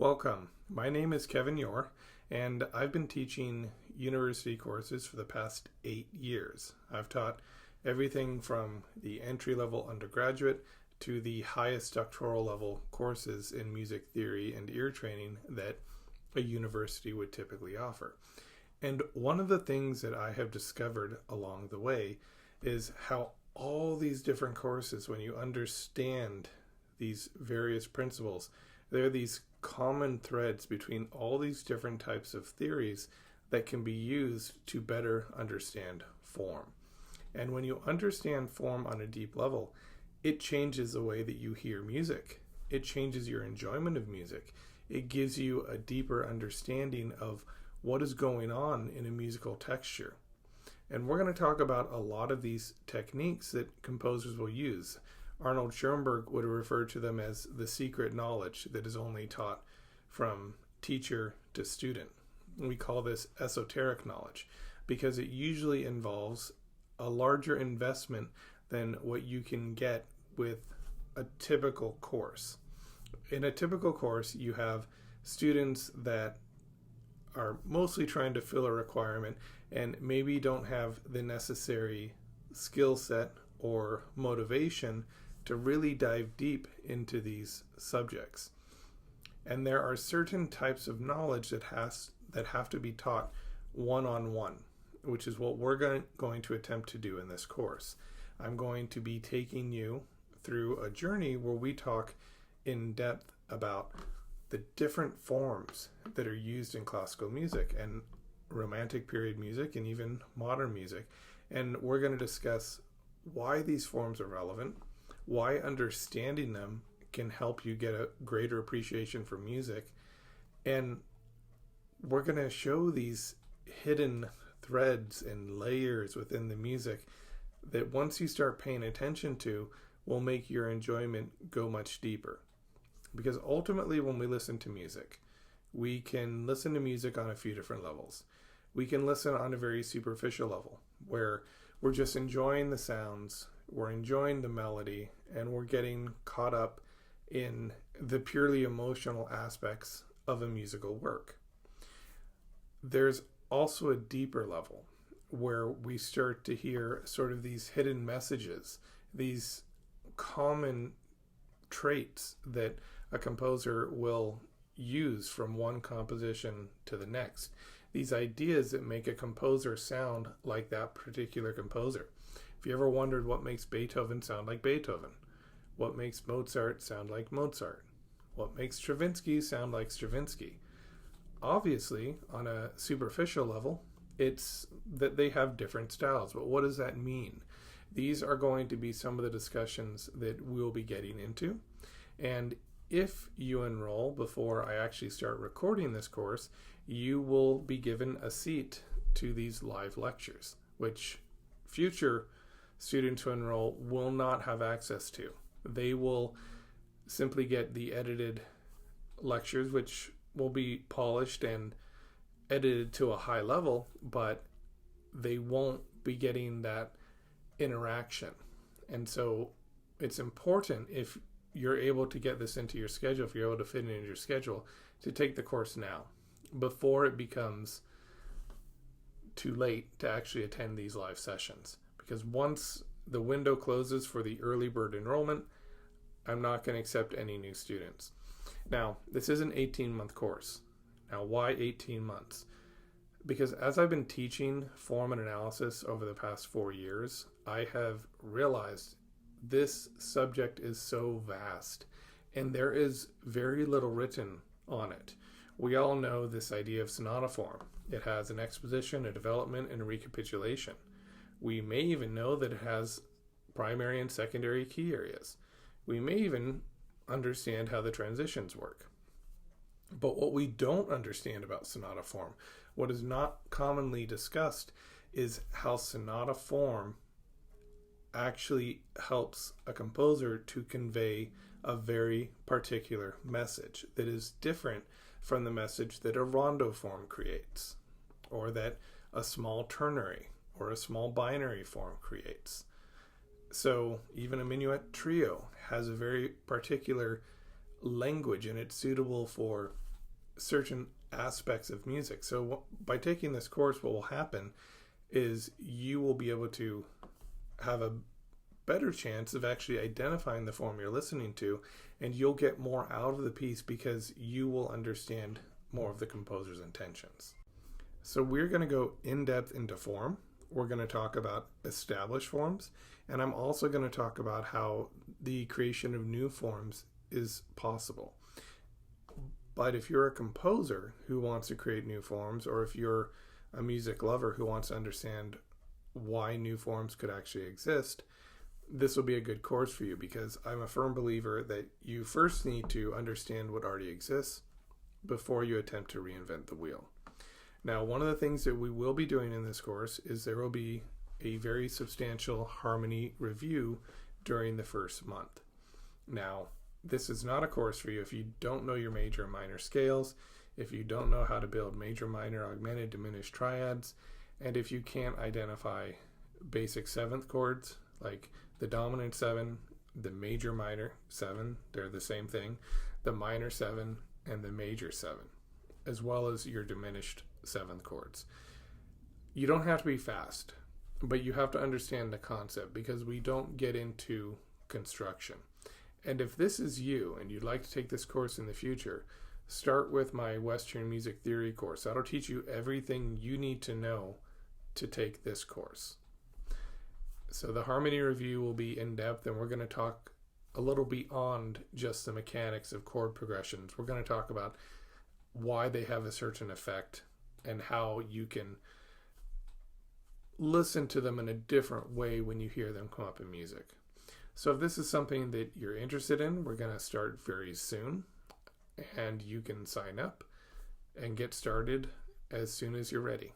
Welcome. My name is Kevin Ure, and I've been teaching university courses for the past 8 years. I've taught everything from the entry-level undergraduate to the highest doctoral level courses in music theory and ear training that a university would typically offer. And one of the things that I have discovered along the way is how all these different courses, when you understand these various principles, there are these common threads between all these different types of theories that can be used to better understand form. And when you understand form on a deep level, it changes the way that you hear music. It changes your enjoyment of music. It gives you a deeper understanding of what is going on in a musical texture. And we're going to talk about a lot of these techniques that composers will use. Arnold Schoenberg would refer to them as the secret knowledge that is only taught from teacher to student. We call this esoteric knowledge because it usually involves a larger investment than what you can get with a typical course. In a typical course, you have students that are mostly trying to fill a requirement and maybe don't have the necessary skill set or motivation to really dive deep into these subjects. And there are certain types of knowledge that have to be taught one-on-one, which is what we're going to attempt to do in this course. I'm going to be taking you through a journey where we talk in depth about the different forms that are used in classical music and romantic period music and even modern music. And we're going to discuss why these forms are relevant, why understanding them can help you get a greater appreciation for music. And we're going to show these hidden threads and layers within the music that once you start paying attention to will make your enjoyment go much deeper. Because ultimately when we listen to music, we can listen to music on a few different levels. We can listen on a very superficial level where we're just enjoying the sounds, we're enjoying the melody, and we're getting caught up in the purely emotional aspects of a musical work. There's also a deeper level where we start to hear sort of these hidden messages, these common traits that a composer will use from one composition to the next. These ideas that make a composer sound like that particular composer. If you ever wondered what makes Beethoven sound like Beethoven, what makes Mozart sound like Mozart, what makes Stravinsky sound like Stravinsky, obviously on a superficial level, it's that they have different styles. But what does that mean? These are going to be some of the discussions that we'll be getting into. And if you enroll before I actually start recording this course, you will be given a seat to these live lectures, which future students who enroll will not have access to. They will simply get the edited lectures, which will be polished and edited to a high level, but they won't be getting that interaction. And so it's important, if you're able to get this into your schedule, if you're able to fit it into your schedule, to take the course now before it becomes too late to actually attend these live sessions. Because once the window closes for the early bird enrollment, I'm not going to accept any new students. Now, this is an 18-month course. Now, why 18 months? Because as I've been teaching form and analysis over the past 4 years, I have realized this subject is so vast and there is very little written on it. We all know this idea of sonata form. It has an exposition, a development, and a recapitulation. We may even know that it has primary and secondary key areas. We may even understand how the transitions work. But what we don't understand about sonata form, what is not commonly discussed, is how sonata form actually helps a composer to convey a very particular message that is different from the message that a rondo form creates, or that a small ternary or a small binary form creates. So even a minuet trio has a very particular language, and it's suitable for certain aspects of music. So by taking this course, what will happen is you will be able to have a better chance of actually identifying the form you're listening to, and you'll get more out of the piece because you will understand more of the composer's intentions. So we're going to go in depth into form. We're going to talk about established forms, and I'm also going to talk about how the creation of new forms is possible. But if you're a composer who wants to create new forms, or if you're a music lover who wants to understand why new forms could actually exist, this will be a good course for you, because I'm a firm believer that you first need to understand what already exists before you attempt to reinvent the wheel. Now, one of the things that we will be doing in this course is there will be a very substantial harmony review during the first month. Now, this is not a course for you if you don't know your major and minor scales, if you don't know how to build major, minor, augmented, diminished triads, and if you can't identify basic seventh chords like the dominant 7, the major minor 7, they're the same thing, the minor 7, and the major 7, as well as your diminished seventh chords. You don't have to be fast, but you have to understand the concept, because we don't get into construction. And if this is you and you'd like to take this course in the future, start with my Western Music Theory course. That'll teach you everything you need to know to take this course. So the harmony review will be in depth, and we're going to talk a little beyond just the mechanics of chord progressions. We're going to talk about why they have a certain effect and how you can listen to them in a different way when you hear them come up in music. So if this is something that you're interested in, we're going to start very soon, and you can sign up and get started as soon as you're ready.